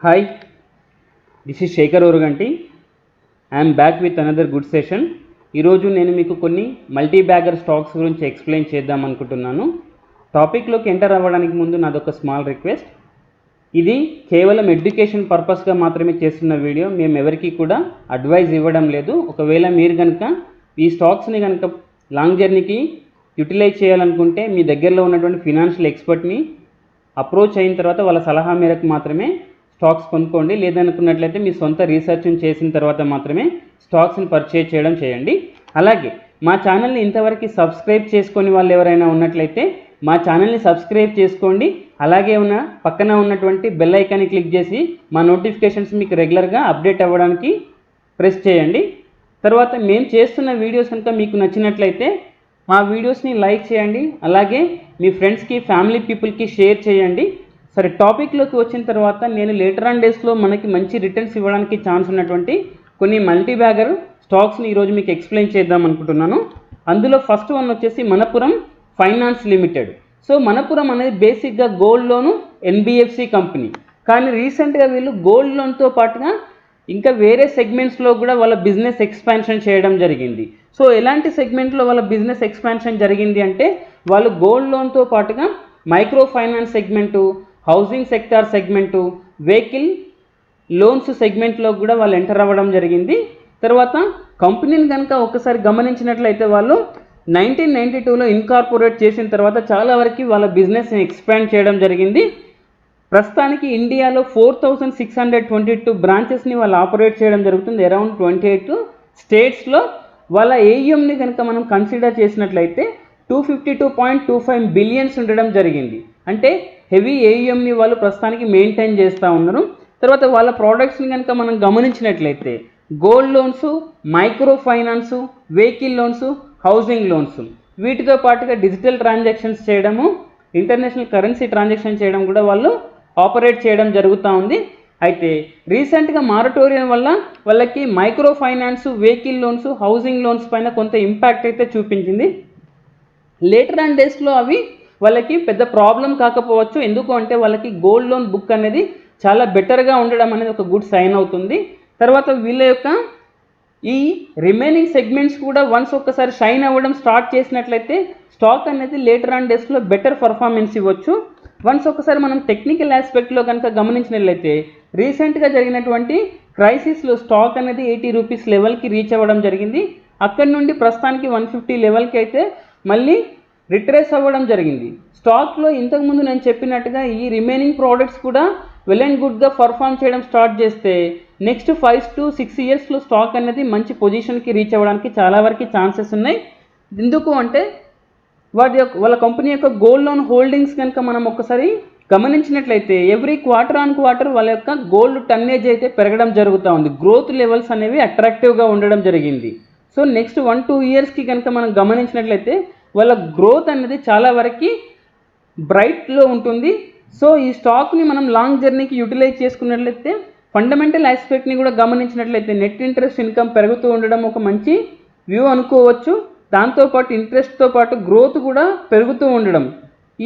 Hi, this is Shekhar Oruganti. I am back with another good session. ఈరోజు నేను మీకు కొన్ని మల్టీ బ్యాగర్ స్టాక్స్ గురించి ఎక్స్ప్లెయిన్ చేద్దాం అనుకుంటున్నాను. టాపిక్లోకి ఎంటర్ అవ్వడానికి ముందు నాదొక స్మాల్ రిక్వెస్ట్. ఇది కేవలం ఎడ్యుకేషన్ పర్పస్గా మాత్రమే చేస్తున్న వీడియో. మేము ఎవరికి కూడా అడ్వైజ్ ఇవ్వడం లేదు. ఒకవేళ మీరు కనుక ఈ స్టాక్స్ని కనుక లాంగ్ జర్నీకి యూటిలైజ్ చేయాలనుకుంటే మీ దగ్గరలో ఉన్నటువంటి ఫినాన్షియల్ ఎక్స్పర్ట్ని అప్రోచ్ అయిన తర్వాత వాళ్ళ సలహా మేరకు మాత్రమే స్టాక్స్ కొనుక్కోండి. లేదనుకున్నట్లయితే మీ సొంత రీసెర్చ్ని చేసిన తర్వాత మాత్రమే స్టాక్స్ని పర్చేజ్ చేయడం చేయండి. అలాగే మా ఛానల్ని ఇంతవరకు సబ్స్క్రైబ్ చేసుకొని వాళ్ళు ఎవరైనా ఉన్నట్లయితే మా ఛానల్ని సబ్స్క్రైబ్ చేసుకోండి. అలాగే పక్కన ఉన్నటువంటి బెల్ ఐకాన్ని క్లిక్ చేసి మా నోటిఫికేషన్స్ మీకు రెగ్యులర్గా అప్డేట్ అవ్వడానికి ప్రెస్ చేయండి. తర్వాత మేము చేస్తున్న వీడియోస్ కనుక మీకు నచ్చినట్లయితే మా వీడియోస్ని లైక్ చేయండి. అలాగే మీ ఫ్రెండ్స్కి, ఫ్యామిలీ పీపుల్కి షేర్ చేయండి. సరే, టాపిక్లోకి వచ్చిన తర్వాత నేను లేటర్ ఆన్ డేస్లో మనకి మంచి రిటర్న్స్ ఇవ్వడానికి ఛాన్స్ ఉన్నటువంటి కొన్ని మల్టీ బ్యాగర్ స్టాక్స్ని ఈరోజు మీకు ఎక్స్ప్లెయిన్ చేద్దాం అనుకుంటున్నాను. అందులో ఫస్ట్ వన్ వచ్చేసి Manappuram finance limited. So Manappuram అనేది బేసిక్గా గోల్డ్ లోను ఎన్బిఎఫ్సి కంపెనీ. కానీ రీసెంట్గా వీళ్ళు గోల్డ్ లోన్తో పాటుగా ఇంకా వేరే సెగ్మెంట్స్లో కూడా వాళ్ళ బిజినెస్ ఎక్స్పాన్షన్ చేయడం జరిగింది. సో ఎలాంటి సెగ్మెంట్లో వాళ్ళ బిజినెస్ ఎక్స్పాన్షన్ జరిగింది అంటే వాళ్ళు గోల్డ్ లోన్తో పాటుగా micro finance segment, housing sector segment, vehicle loans సెగ్మెంట్లో కూడా వాళ్ళు ఎంటర్ అవ్వడం జరిగింది. తర్వాత కంపెనీని కనుక ఒకసారి గమనించినట్లయితే వాళ్ళు 1992లో ఇన్కార్పొరేట్ చేసిన తర్వాత చాలా వరకు వాళ్ళ బిజినెస్ని ఎక్స్పాండ్ చేయడం జరిగింది. ప్రస్తుతానికి ఇండియాలో 4622 బ్రాంచెస్ని వాళ్ళు ఆపరేట్ చేయడం జరుగుతుంది. అరౌండ్ 28 స్టేట్స్లో. వాళ్ళ ఏయుఎంని కనుక మనం కన్సిడర్ చేసినట్లయితే 252.25 బిలియన్స్ ఉండడం జరిగింది. అంటే హెవీ ఏయుఎంని వాళ్ళు ప్రస్తుతానికి మెయింటైన్ చేస్తూ ఉన్నారు. తర్వాత వాళ్ళ ప్రోడక్ట్స్ని కనుక మనం గమనించినట్లయితే gold loans, micro finance, vehicle loans, housing loans, వీటితో పాటుగా డిజిటల్ ట్రాన్సాక్షన్స్ చేయడము, ఇంటర్నేషనల్ కరెన్సీ ట్రాన్సాక్షన్ చేయడం కూడా వాళ్ళు ఆపరేట్ చేయడం జరుగుతూ ఉంది. అయితే రీసెంట్గా మారటోరియం వల్ల వాళ్ళకి micro finance, vehicle loans, housing loans పైన కొంత ఇంపాక్ట్ అయితే చూపించింది. లేటర్ ఆన్ డేస్లో అవి వాళ్ళకి పెద్ద ప్రాబ్లం కాకపోవచ్చు. ఎందుకు అంటే వాళ్ళకి గోల్డ్ లోన్ బుక్ అనేది చాలా బెటర్గా ఉండడం అనేది ఒక గుడ్ సైన్ అవుతుంది. తర్వాత వీళ్ళ యొక్క ఈ రిమైనింగ్ సెగ్మెంట్స్ కూడా వన్స్ ఒక్కసారి షైన్ అవ్వడం స్టార్ట్ చేసినట్లయితే స్టాక్ అనేది లేటర్ ఆన్ డేస్లో బెటర్ పర్ఫార్మెన్స్ ఇవ్వచ్చు. వన్స్ ఒకసారి మనం టెక్నికల్ ఆస్పెక్ట్లో కనుక గమనించినట్లయితే రీసెంట్గా జరిగినటువంటి క్రైసిస్లో స్టాక్ అనేది 80 రూపీస్ లెవెల్కి రీచ్ అవ్వడం జరిగింది. అక్కడి నుండి ప్రస్తుతానికి 150 లెవెల్కి అయితే మళ్ళీ రిట్రేస్ అవ్వడం జరిగింది. స్టాక్లో ఇంతకుముందు నేను చెప్పినట్టుగా ఈ రిమైనింగ్ ప్రోడక్ట్స్ కూడా వెల్ అండ్ గుడ్గా పర్ఫామ్ చేయడం స్టార్ట్ చేస్తే నెక్స్ట్ 5 to 6 ఇయర్స్లో స్టాక్ అనేది మంచి పొజిషన్కి రీచ్ అవ్వడానికి చాలా వరకు ఛాన్సెస్ ఉన్నాయి. ఎందుకు అంటే వాళ్ళ కంపెనీ యొక్క గోల్డ్ లోన్ హోల్డింగ్స్ కనుక మనం ఒకసారి గమనించినట్లయితే ఎవ్రీ క్వార్టర్ ఆన్ క్వార్టర్ వాళ్ళ యొక్క గోల్డ్ టన్నేజ్ అయితే పెరగడం జరుగుతూ ఉంది. గ్రోత్ లెవెల్స్ అనేవి అట్రాక్టివ్గా ఉండడం జరిగింది. సో నెక్స్ట్ 1-2 ఇయర్స్కి కనుక మనం గమనించినట్లయితే వాళ్ళ గ్రోత్ అనేది చాలా వరకు బ్రైట్లో ఉంటుంది. సో ఈ స్టాక్ని మనం లాంగ్ జర్నీకి యూటిలైజ్ చేసుకున్నట్లయితే ఫండమెంటల్ ఆస్పెక్ట్ని కూడా గమనించినట్లయితే నెట్ ఇంట్రెస్ట్ ఇన్కమ్ పెరుగుతూ ఉండడం ఒక మంచి వ్యూ అనుకోవచ్చు. దాంతోపాటు ఇంట్రెస్ట్తో పాటు గ్రోత్ కూడా పెరుగుతూ ఉండడం,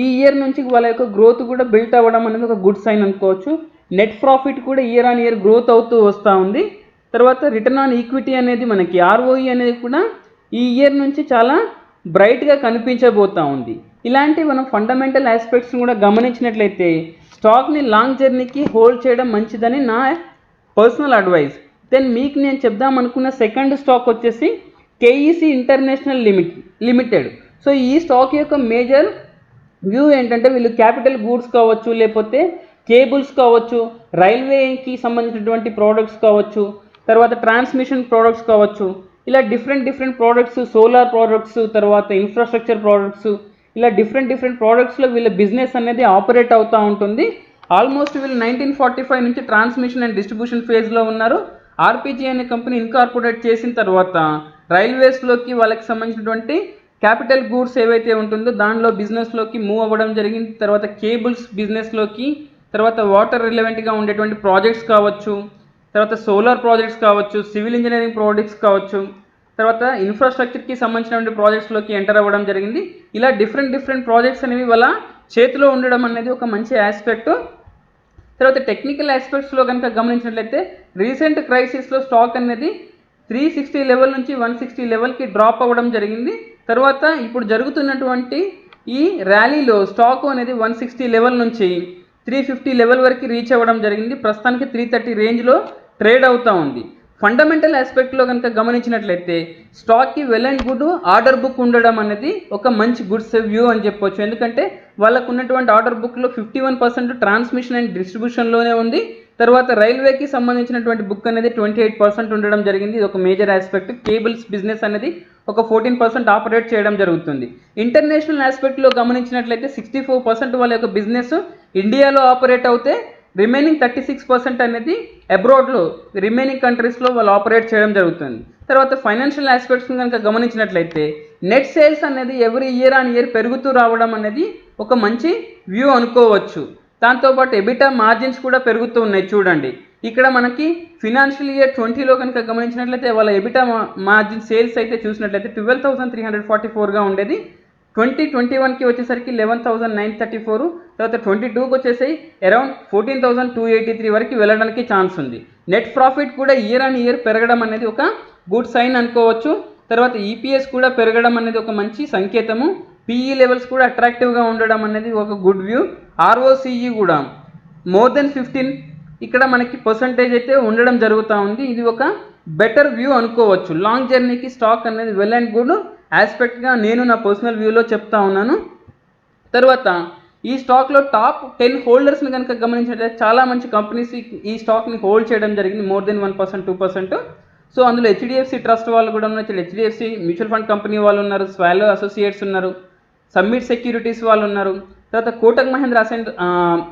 ఈ ఇయర్ నుంచి వాళ్ళ యొక్క గ్రోత్ కూడా బిల్ట్ అవ్వడం అనేది ఒక గుడ్ సైన్ అనుకోవచ్చు. నెట్ ప్రాఫిట్ కూడా ఇయర్ ఆన్ ఇయర్ గ్రోత్ అవుతూ వస్తూ ఉంది. తర్వాత రిటర్న్ ఆన్ ఈక్విటీ అనేది మనకి ఆర్ఓఈ అనేది కూడా ఈ ఇయర్ నుంచి చాలా బ్రైట్గా కనిపించబోతూ ఉంది. ఇలాంటి మనం ఫండమెంటల్ ఆస్పెక్ట్స్ని కూడా గమనించినట్లయితే స్టాక్ని లాంగ్ జర్నీకి హోల్డ్ చేయడం మంచిదని నా పర్సనల్ అడ్వైస్. దెన్ మీకు నేను చెప్దాం అనుకున్న సెకండ్ స్టాక్ వచ్చేసి కేఈసీ ఇంటర్నేషనల్ లిమిటెడ్. సో ఈ స్టాక్ యొక్క మేజర్ వ్యూ ఏంటంటే వీళ్ళు క్యాపిటల్ గూడ్స్ కావచ్చు, లేకపోతే కేబుల్స్ కావచ్చు, రైల్వేకి సంబంధించినటువంటి ప్రోడక్ట్స్ కావచ్చు, తర్వాత ట్రాన్స్మిషన్ ప్రోడక్ట్స్ కావచ్చు, ఇలా డిఫరెంట్ ప్రోడక్ట్స్, సోలార్ ప్రోడక్ట్స్, తర్వాత ఇన్ఫ్రాస్ట్రక్చర్ ప్రోడక్ట్స్, ఇలా డిఫరెంట్ ప్రోడక్ట్స్లో వీళ్ళ బిజినెస్ అనేది ఆపరేట్ అవుతూ ఉంటుంది. ఆల్మోస్ట్ వీళ్ళు 1945 నుంచి ట్రాన్స్మిషన్ అండ్ డిస్ట్రిబ్యూషన్ ఫేజ్లో ఉన్నారు. ఆర్పీజీ అనే కంపెనీ ఇన్కార్పొరేట్ చేసిన తర్వాత రైల్వేస్లోకి వాళ్ళకి సంబంధించినటువంటి క్యాపిటల్ గూడ్స్ ఏవైతే ఉంటుందో దానిలో బిజినెస్లోకి మూవ్ అవ్వడం జరిగింది. తర్వాత కేబుల్స్ బిజినెస్లోకి, తర్వాత వాటర్ రిలవెంట్గా ఉండేటువంటి ప్రాజెక్ట్స్ కావచ్చు, తర్వాత సోలార్ ప్రాజెక్ట్స్ కావచ్చు, సివిల్ ఇంజనీరింగ్ ప్రాజెక్ట్స్ కావచ్చు, తర్వాత ఇన్ఫ్రాస్ట్రక్చర్కి సంబంధించినటువంటి ప్రాజెక్ట్స్లోకి ఎంటర్ అవ్వడం జరిగింది. ఇలా డిఫరెంట్ ప్రాజెక్ట్స్ అనేవి వాళ్ళ చేతిలో ఉండడం అనేది ఒక మంచి ఆస్పెక్ట్. తర్వాత టెక్నికల్ ఆస్పెక్ట్స్లో కనుక గమనించినట్లయితే రీసెంట్ క్రైసిస్లో స్టాక్ అనేది 360 లెవెల్ నుంచి 160 లెవెల్కి డ్రాప్ అవ్వడం జరిగింది. తర్వాత ఇప్పుడు జరుగుతున్నటువంటి ఈ ర్యాలీలో స్టాక్ అనేది 160 లెవెల్ నుంచి 350 లెవెల్ వరకు రీచ్ అవ్వడం జరిగింది. ప్రస్తుతానికి 330 రేంజ్లో ట్రేడ్ అవుతూ ఉంది. ఫండమెంటల్ ఆస్పెక్ట్లో కనుక గమనించినట్లయితే స్టాక్కి well and good order book ఉండడం అనేది ఒక మంచి గుడ్స్ వ్యూ అని చెప్పొచ్చు. ఎందుకంటే వాళ్ళకు ఉన్నటువంటి ఆర్డర్ బుక్లో 51% ట్రాన్స్మిషన్ అండ్ డిస్ట్రిబ్యూషన్లోనే ఉంది. తర్వాత రైల్వేకి సంబంధించినటువంటి బుక్ అనేది 28% ఉండడం జరిగింది. ఇది ఒక మేజర్ ఆస్పెక్ట్. కేబుల్స్ బిజినెస్ అనేది ఒక 14% ఆపరేట్ చేయడం జరుగుతుంది. ఇంటర్నేషనల్ ఆస్పెక్ట్లో గమనించినట్లయితే 64% వాళ్ళ యొక్క బిజినెస్ ఇండియాలో ఆపరేట్ అవుతే రిమైనింగ్ 36% అనేది అబ్రాడ్లో రిమైనింగ్ కంట్రీస్లో వాళ్ళు ఆపరేట్ చేయడం జరుగుతుంది. తర్వాత ఫైనాన్షియల్ ఆస్పెక్ట్స్ కనుక గమనించినట్లయితే నెట్ సేల్స్ అనేది ఎవ్రీ ఇయర్ ఆన్ ఇయర్ పెరుగుతూ రావడం అనేది ఒక మంచి వ్యూ అనుకోవచ్చు. దాంతోపాటు ఎబిటా మార్జిన్స్ కూడా పెరుగుతూ ఉన్నాయి. చూడండి ఇక్కడ మనకి ఫినాన్షియల్ ఇయర్ 20లో కనుక గమనించినట్లయితే వాళ్ళ ఎబిటా మార్జిన్ సేల్స్ అయితే చూసినట్లయితే 12,344గా ఉండేది. 2021కి వచ్చేసరికి 11,934, తర్వాత 22కి వచ్చేసి అరౌండ్ 14,283 వరకు వెళ్ళడానికి ఛాన్స్ ఉంది. నెట్ ప్రాఫిట్ కూడా ఇయర్ ఆన్ ఇయర్ పెరగడం అనేది ఒక గుడ్ సైన్ అనుకోవచ్చు. తర్వాత ఈపీఎస్ కూడా పెరగడం అనేది ఒక మంచి సంకేతము. పీఈ లెవెల్స్ కూడా అట్రాక్టివ్గా ఉండడం అనేది ఒక గుడ్ వ్యూ. ఆర్ఓసిఈ కూడా మోర్ దెన్ 15 ఇక్కడ మనకి పర్సంటేజ్ అయితే ఉండడం జరుగుతూ ఉంది. ఇది ఒక బెటర్ వ్యూ అనుకోవచ్చు. లాంగ్ జర్నీకి స్టాక్ అనేది వెల్ అండ్ గుడ్ ఆస్పెక్ట్గా నేను నా పర్సనల్ వ్యూలో చెప్తా ఉన్నాను. తర్వాత ఈ స్టాక్లో టాప్ 10 హోల్డర్స్ని కనుక గమనించినట్లయితే చాలా మంచి కంపెనీస్ ఈ స్టాక్ని హోల్డ్ చేయడం జరిగింది. More than 1%, 2%. సో అందులో హెచ్డిఎఫ్సి ట్రస్ట్ వాళ్ళు కూడా ఉన్నారు, హెచ్డిఎఫ్సి మ్యూచువల్ ఫండ్ కంపెనీ వాళ్ళు ఉన్నారు, స్వాలో అసోసియేట్స్ ఉన్నారు, సమ్మిట్ సెక్యూరిటీస్ వాళ్ళు ఉన్నారు. తర్వాత Kotak Mahindra asset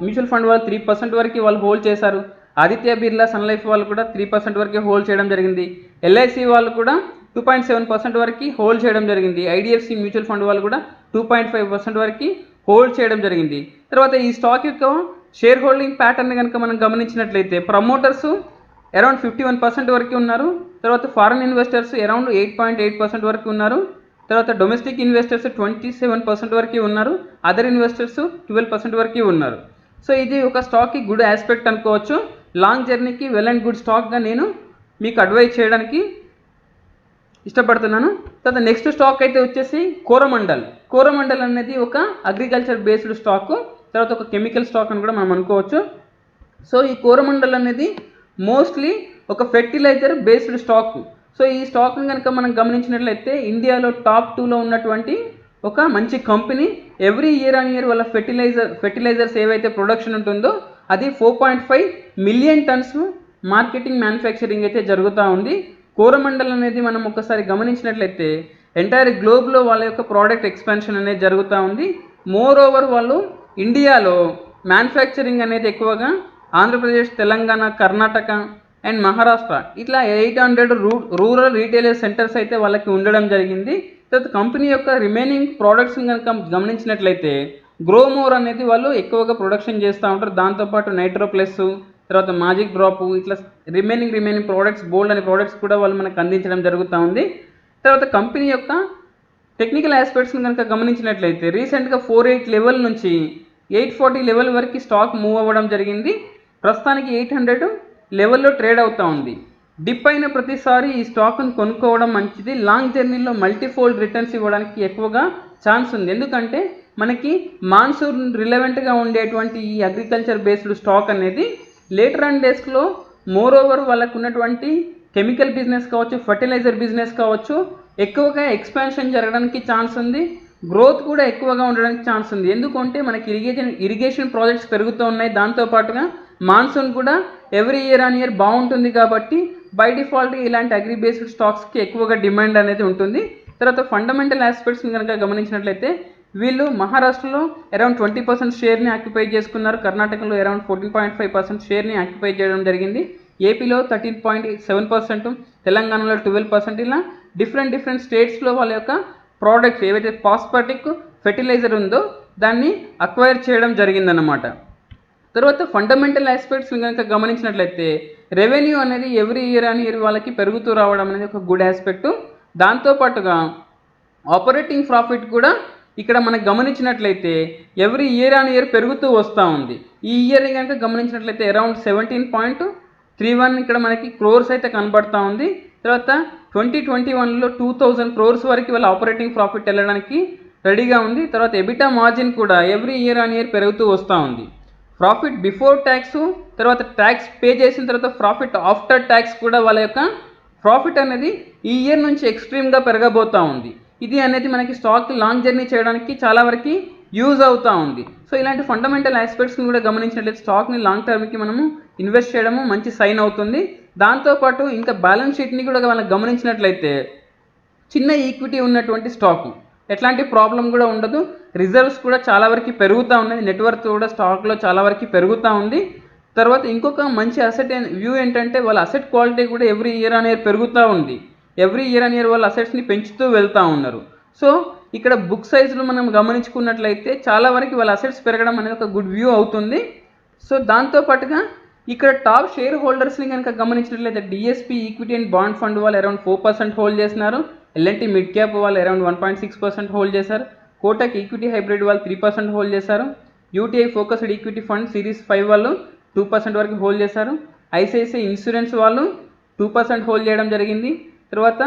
mutual fund వాళ్ళు 3% వరకు వాళ్ళు హోల్డ్ చేశారు. ఆదిత్య బిర్లా సన్ లైఫ్ వాళ్ళు కూడా 3% వరకు హోల్డ్ చేయడం జరిగింది. ఎల్ఐసి వాళ్ళు కూడా 2.7% వరకు హోల్డ్ చేయడం జరిగింది. ఐడిఎఫ్సి మ్యూచువల్ ఫండ్ వాళ్ళు కూడా 2.5% వరకు హోల్డ్ చేయడం జరిగింది. తర్వాత ఈ స్టాక్ యొక్క షేర్ హోల్డింగ్ ప్యాటర్న్ కనుక మనం గమనించినట్లయితే ప్రమోటర్స్ అరౌండ్ 51% వరకు ఉన్నారు. తర్వాత ఫారెన్ ఇన్వెస్టర్స్ అరౌండ్ 8.8% వరకు ఉన్నారు. తర్వాత డొమెస్టిక్ ఇన్వెస్టర్స్ 27% వరకు ఉన్నారు. అదర్ ఇన్వెస్టర్స్ 12% వరకు ఉన్నారు. సో ఇది ఒక స్టాక్కి గుడ్ ఆస్పెక్ట్ అనుకోవచ్చు. లాంగ్ జర్నీకి వెల్ అండ్ గుడ్ స్టాక్గా నేను మీకు అడ్వైజ్ చేయడానికి ఇష్టపడుతున్నాను. తర్వాత నెక్స్ట్ స్టాక్ అయితే వచ్చేసి కోరమండల్ అనేది ఒక అగ్రికల్చర్ బేస్డ్ స్టాక్, తర్వాత ఒక కెమికల్ స్టాక్ అని కూడా మనం అనుకోవచ్చు. సో ఈ కోరమండల్ అనేది మోస్ట్లీ ఒక ఫెర్టిలైజర్ బేస్డ్ స్టాక్. సో ఈ స్టాక్ని కనుక మనం గమనించినట్లయితే ఇండియాలో టాప్ 2లో ఉన్నటువంటి ఒక మంచి company. Every year on year వాళ్ళ ఫెర్టిలైజర్స్ ఏవైతే ప్రొడక్షన్ ఉంటుందో అది 4.5 మిలియన్ టన్స్ మార్కెటింగ్ మ్యానుఫ్యాక్చరింగ్ అయితే జరుగుతూ ఉంది. కోరమండల్ అనేది మనం ఒకసారి గమనించినట్లయితే ఎంటైర్ గ్లోబ్లో వాళ్ళ యొక్క ప్రోడక్ట్ ఎక్స్పాన్షన్ అనేది జరుగుతూ ఉంది. మోర్ ఓవర్ వాళ్ళు ఇండియాలో మ్యానుఫ్యాక్చరింగ్ అనేది ఎక్కువగా ఆంధ్రప్రదేశ్, తెలంగాణ, కర్ణాటక అండ్ మహారాష్ట్ర ఇట్లా 800 రూరల్ రీటైలర్ సెంటర్స్ అయితే వాళ్ళకి ఉండడం జరిగింది. తర్వాత కంపెనీ యొక్క రిమైనింగ్ ప్రోడక్ట్స్ని కనుక గమనించినట్లయితే గ్రోమోర్ అనేది వాళ్ళు ఎక్కువగా ప్రొడక్షన్ చేస్తూ ఉంటారు. దాంతోపాటు నైట్రో ప్లస్, తర్వాత మ్యాజిక్ డ్రాప్, ఇట్లా రిమైనింగ్ ప్రోడక్ట్స్, బోల్డ్ అనే ప్రోడక్ట్స్ కూడా వాళ్ళు మనకు అందించడం జరుగుతూ ఉంది. తర్వాత కంపెనీ యొక్క టెక్నికల్ ఆస్పెక్ట్స్ని కనుక గమనించినట్లయితే రీసెంట్గా 48 లెవెల్ నుంచి 840 లెవెల్ వరకు స్టాక్ మూవ్ అవ్వడం జరిగింది. ప్రస్తుతానికి 800 లెవెల్లో ట్రేడ్ అవుతూ ఉంది. డిప్ అయిన ప్రతిసారి ఈ స్టాక్ను కొనుక్కోవడం మంచిది. లాంగ్ జర్నీలో మల్టీఫోల్డ్ రిటర్న్స్ ఇవ్వడానికి ఎక్కువగా ఛాన్స్ ఉంది. ఎందుకంటే మనకి మాన్సూన్ రిలవెంట్గా ఉండేటువంటి ఈ అగ్రికల్చర్ బేస్డ్ స్టాక్ అనేది లేటర్ అండ్ డేస్లో మోర్ ఓవర్ వాళ్ళకు ఉన్నటువంటి కెమికల్ బిజినెస్ కావచ్చు, ఫర్టిలైజర్ బిజినెస్ కావచ్చు, ఎక్కువగా ఎక్స్పాన్షన్ జరగడానికి ఛాన్స్ ఉంది. గ్రోత్ కూడా ఎక్కువగా ఉండడానికి ఛాన్స్ ఉంది. ఎందుకంటే మనకి ఇరిగేషన్ ప్రాజెక్ట్స్ పెరుగుతూ ఉన్నాయి. దాంతోపాటుగా మాన్సూన్ కూడా ఎవ్రీ ఇయర్ ఆన్ ఇయర్ బాగుంటుంది కాబట్టి బై డిఫాల్ట్ ఇలాంటి అగ్రి బేస్డ్ స్టాక్స్కి ఎక్కువగా డిమాండ్ అనేది ఉంటుంది. తర్వాత ఫండమెంటల్ ఆస్పెక్ట్స్ని కనుక గమనించినట్లయితే వీళ్ళు మహారాష్ట్రలో అరౌండ్ 20% షేర్ని ఆక్యుపై చేసుకున్నారు. కర్ణాటకలో అరౌండ్ 14.5% షేర్ని ఆక్యుపై చేయడం జరిగింది. ఏపీలో 13.7%, తెలంగాణలో 12%. ఇలా డిఫరెంట్ స్టేట్స్లో వాళ్ళ యొక్క ప్రోడక్ట్స్ ఏవైతే ఫాస్ఫాటిక్ ఫెర్టిలైజర్ ఉందో దాన్ని అక్వైర్ చేయడం జరిగిందన్నమాట. తర్వాత ఫండమెంటల్ ఆస్పెక్ట్స్ కనుక గమనించినట్లయితే రెవెన్యూ అనేది ఎవ్రీ ఇయర్ అని ఇయర్ వాళ్ళకి పెరుగుతూ రావడం అనేది ఒక గుడ్ ఆస్పెక్ట్. దాంతోపాటుగా ఆపరేటింగ్ ప్రాఫిట్ కూడా ఇక్కడ మనం గమనించినట్లయితే ఎవ్రీ ఇయర్ ఆన్ ఇయర్ పెరుగుతూ వస్తూ ఉంది. ఈ ఇయర్ కనుక గమనించినట్లయితే అరౌండ్ 17.31 ఇక్కడ మనకి క్రోర్స్ అయితే కనబడతా ఉంది. తర్వాత 2021లో 2000 క్రోర్స్ వరకు వాళ్ళ ఆపరేటింగ్ ప్రాఫిట్ వెళ్ళడానికి రెడీగా ఉంది. తర్వాత ఎబిటా మార్జిన్ కూడా ఎవ్రీ ఇయర్ ఆన్ ఇయర్ పెరుగుతూ వస్తూ ఉంది. ప్రాఫిట్ బిఫోర్ ట్యాక్స్, తర్వాత ట్యాక్స్ పే చేసిన తర్వాత ప్రాఫిట్ ఆఫ్టర్ ట్యాక్స్ కూడా వాళ్ళ యొక్క ప్రాఫిట్ అనేది ఈ ఇయర్ నుంచి ఎక్స్ట్రీమ్గా పెరగబోతూ ఉంది. ఇది అనేది మనకి స్టాక్ లాంగ్ జర్నీ చేయడానికి చాలా వరకు యూజ్ అవుతూ ఉంది. సో ఇలాంటి ఫండమెంటల్ ఆస్పెక్ట్స్ని కూడా గమనించినట్లయితే స్టాక్ని లాంగ్ టర్మ్కి మనము ఇన్వెస్ట్ చేయడము మంచి సైన్ అవుతుంది. దాంతోపాటు ఇంకా బ్యాలెన్స్ షీట్ని కూడా మనం గమనించినట్లయితే చిన్న ఈక్విటీ ఉన్నటువంటి స్టాకు, ఎట్లాంటి ప్రాబ్లం కూడా ఉండదు. రిజర్వ్స్ కూడా చాలా వరకు పెరుగుతూ ఉన్నాయి. నెట్వర్క్ కూడా స్టాక్లో చాలా వరకు పెరుగుతూ ఉంది. తర్వాత ఇంకొక మంచి అసెట్ వ్యూ ఏంటంటే వాళ్ళ అసెట్ క్వాలిటీ కూడా ఎవ్రీ ఇయర్ ఆన్ ఇయర్ పెరుగుతూ ఉంది. ఎవ్రీ ఇయర్ ఆన్ ఇయర్ వాళ్ళ అసెట్స్ని పెంచుతూ వెళ్తూ ఉన్నారు. సో ఇక్కడ బుక్ సైజులు మనం గమనించుకున్నట్లయితే చాలా వరకు వాళ్ళ అసెట్స్ పెరగడం అనేది ఒక గుడ్ వ్యూ అవుతుంది. సో దాంతోపాటుగా ఇక్కడ టాప్ షేర్ హోల్డర్స్ని కనుక గమనించినట్లయితే DSP equity and bond fund వాళ్ళు అరౌండ్ 4% హోల్డ్ చేస్తున్నారు. ఎల్ఎన్టీ మిడ్ క్యాప్ వాళ్ళు అరౌండ్ 1.6% హోల్డ్ చేశారు. కోటక్ ఈక్విటీ హైబ్రిడ్ వాళ్ళు 3% హోల్డ్ చేశారు. UTI focused equity fund series 5 వాళ్ళు 2% వరకు హోల్డ్ చేశారు. ఐసిఐసిఐ ఇన్సూరెన్స్ వాళ్ళు 2% హోల్డ్ చేయడం జరిగింది. తర్వాత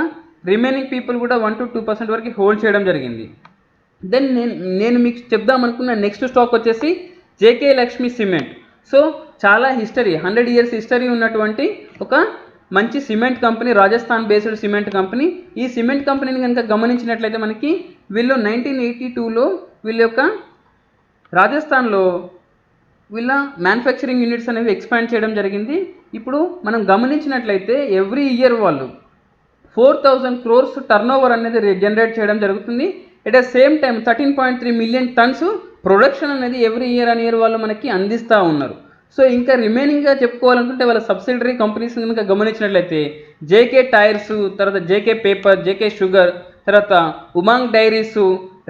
రిమైనింగ్ పీపుల్ కూడా 1 to 2% వరకు హోల్డ్ చేయడం జరిగింది. దెన్ నేను మీకు చెప్దాం అనుకున్న నెక్స్ట్ స్టాక్ వచ్చేసి జేకే లక్ష్మీ సిమెంట్. సో చాలా హిస్టరీ, 100 years హిస్టరీ ఉన్నటువంటి ఒక మంచి cement company, Rajasthan based cement company. ఈ సిమెంట్ కంపెనీని కనుక గమనించినట్లయితే మనకి వీళ్ళు 1982లో వీళ్ళ యొక్క రాజస్థాన్లో వీళ్ళ మ్యానుఫ్యాక్చరింగ్ యూనిట్స్ అనేవి ఎక్స్పాండ్ చేయడం జరిగింది. ఇప్పుడు మనం గమనించినట్లయితే ఎవ్రీ ఇయర్ వాళ్ళు 4,000 crores టర్న్ ఓవర్ అనేది జనరేట్ చేయడం జరుగుతుంది. At the same time 13.3 million tons production అనేది ఎవ్రీ ఇయర్ ఆన్ ఇయర్ వాళ్ళు మనకి అందిస్తూ ఉన్నారు. సో ఇంకా రిమైనింగ్గా చెప్పుకోవాలనుకుంటే వాళ్ళ సబ్సిడరీ కంపెనీస్ కనుక గమనించినట్లయితే జేకే టైర్స్, తర్వాత జేకే పేపర్, జేకే షుగర్, తర్వాత ఉమాంగ్ డైరీస్,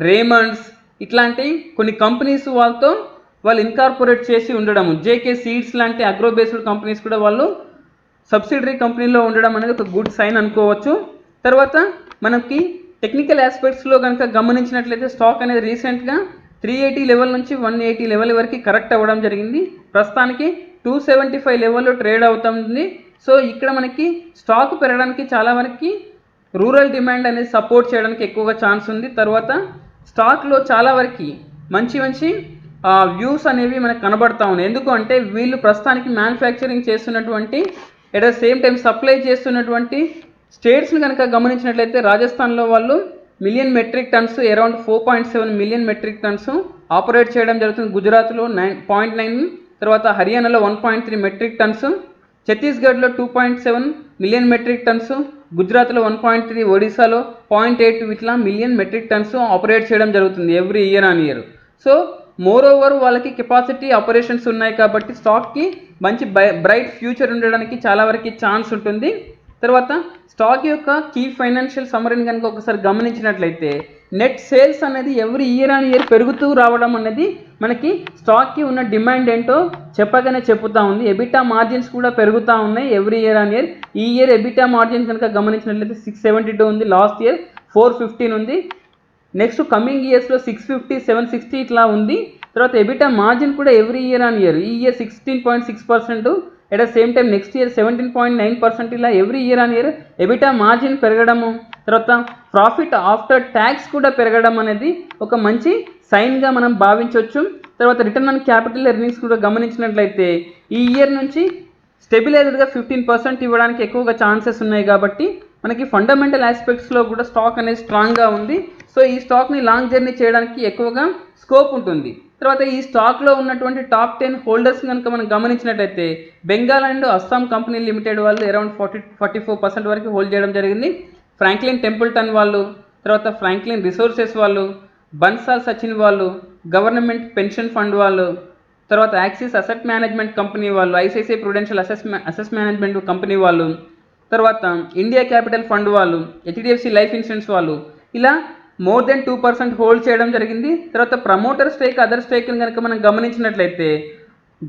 రేమండ్స్, ఇట్లాంటి కొన్ని కంపెనీస్ వాళ్ళు ఇన్కార్పొరేట్ చేసి ఉండడము, జేకే సీడ్స్ లాంటి అగ్రో బేస్డ్ కంపెనీస్ కూడా వాళ్ళు సబ్సిడరీ కంపెనీలో ఉండడం అనేది ఒక గుడ్ సైన్ అనుకోవచ్చు. తర్వాత మనకి టెక్నికల్ ఆస్పెక్ట్స్లో కనుక గమనించినట్లయితే స్టాక్ అనేది రీసెంట్గా 380 లెవెల్ నుంచి 180 లెవెల్ వరకు కరెక్ట్ అవ్వడం జరిగింది. ప్రస్తుతానికి 275 లెవెల్లో ట్రేడ్ అవుతుంది. సో ఇక్కడ మనకి స్టాక్ పెరగడానికి చాలా వరకు రూరల్ డిమాండ్ అనేది సపోర్ట్ చేయడానికి ఎక్కువగా ఛాన్స్ ఉంది. తర్వాత స్టాక్లో చాలా వరకు మంచి వ్యూస్ అనేవి మనకు కనబడతా ఉన్నాయి. ఎందుకు అంటే వీళ్ళు ప్రస్తుతానికి మ్యానుఫ్యాక్చరింగ్ చేస్తున్నటువంటి at the same time supply చేస్తున్నటువంటి స్టేట్స్ని కనుక గమనించినట్లయితే రాజస్థాన్లో వాళ్ళు 1 million metric tons, around 4.7 million metric tons operate చేయడం జరుగుతుంది. గుజరాత్లో 9.9, తర్వాత హర్యానాలో 1.3 metric tons, ఛత్తీస్గఢ్లో 2.7 million metric tons, గుజరాత్లో 1.3, ఒడిశాలో 0.8 ఇట్లా million metric tons ఆపరేట్ చేయడం జరుగుతుంది every year on year. So more over వాళ్ళకి కెపాసిటీ ఆపరేషన్స్ ఉన్నాయి కాబట్టి స్టాక్కి మంచి బ్రైట్ ఫ్యూచర్ ఉండడానికి చాలా వరకు ఛాన్స్ ఉంటుంది. తర్వాత స్టాక్ యొక్క కీ ఫైనాన్షియల్ సమ్మరీని కనుక ఒకసారి గమనించినట్లయితే నెట్ సేల్స్ అనేది ఎవ్రీ ఇయర్ ఆన్ ఇయర్ పెరుగుతూ రావడం అనేది మనకి స్టాక్కి ఉన్న డిమాండ్ ఏంటో చెప్పగానే చెప్పుతూ ఉంది. ఎబిటా మార్జిన్స్ కూడా పెరుగుతూ ఉన్నాయి ఎవ్రీ ఇయర్ ఆన్ ఇయర్. ఈ ఇయర్ ఎబిటా మార్జిన్స్ కనుక గమనించినట్లయితే 672 ఉంది, లాస్ట్ ఇయర్ 415 ఉంది. నెక్స్ట్ కమింగ్ ఇయర్స్లో 650, 760 ఇట్లా ఉంది. తర్వాత ఎబిటా మార్జిన్ కూడా ఎవ్రీ ఇయర్ ఆన్ ఇయర్, ఈ year 16.6%, at the same time next year 17.9%, ఇలా every year on year EBITDA margin పెరగడము, తర్వాత ప్రాఫిట్ ఆఫ్టర్ ట్యాక్స్ కూడా పెరగడం అనేది ఒక మంచి సైన్గా మనం భావించవచ్చు. తర్వాత రిటర్న్ ఆన్ క్యాపిటల్ ఎర్నింగ్స్ కూడా గమనించినట్లయితే ఈ ఇయర్ నుంచి స్టెబిలైజ్డ్గా 15% ఇవ్వడానికి ఎక్కువగా ఛాన్సెస్ ఉన్నాయి. కాబట్టి మనకి ఫండమెంటల్ ఆస్పెక్ట్స్లో కూడా స్టాక్ అనేది స్ట్రాంగ్గా ఉంది. సో ఈ స్టాక్ని లాంగ్ జర్నీ చేయడానికి ఎక్కువగా స్కోప్ ఉంటుంది. తర్వాత ఈ స్టాక్లో ఉన్నటువంటి టాప్ 10 హోల్డర్స్ కనుక మనం గమనించినట్లయితే Bengal and Assam company limited వాళ్ళు అరౌండ్ 44% వరకు హోల్డ్ చేయడం జరిగింది. ఫ్రాంక్లిన్ టెంపుల్టన్ వాళ్ళు, తర్వాత ఫ్రాంక్లిన్ రిసోర్సెస్ వాళ్ళు, బన్సాల్ సచిన్ వాళ్ళు, గవర్నమెంట్ పెన్షన్ ఫండ్ వాళ్ళు, తర్వాత యాక్సిస్ అసెట్ మేనేజ్మెంట్ కంపెనీ వాళ్ళు, ICICI Prudential assess management company వాళ్ళు, తర్వాత ఇండియా క్యాపిటల్ ఫండ్ వాళ్ళు, హెచ్డిఎఫ్సి లైఫ్ ఇన్సూరెన్స్ వాళ్ళు, ఇలా మోర్ దెన్ 2% హోల్డ్ చేయడం జరిగింది. తర్వాత ప్రమోటర్ స్టేక్, అదర్ స్టేక్ని కనుక మనం గమనించినట్లయితే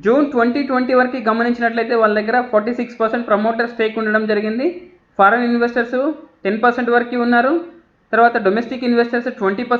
జూన్ 2020 వరకు గమనించినట్లయితే వాళ్ళ దగ్గర 46% ప్రమోటర్ స్టేక్ ఉండడం జరిగింది. ఫారెన్ ఇన్వెస్టర్స్ 10% వరకు ఉన్నారు. తర్వాత డొమెస్టిక్ ఇన్వెస్టర్స్ 20%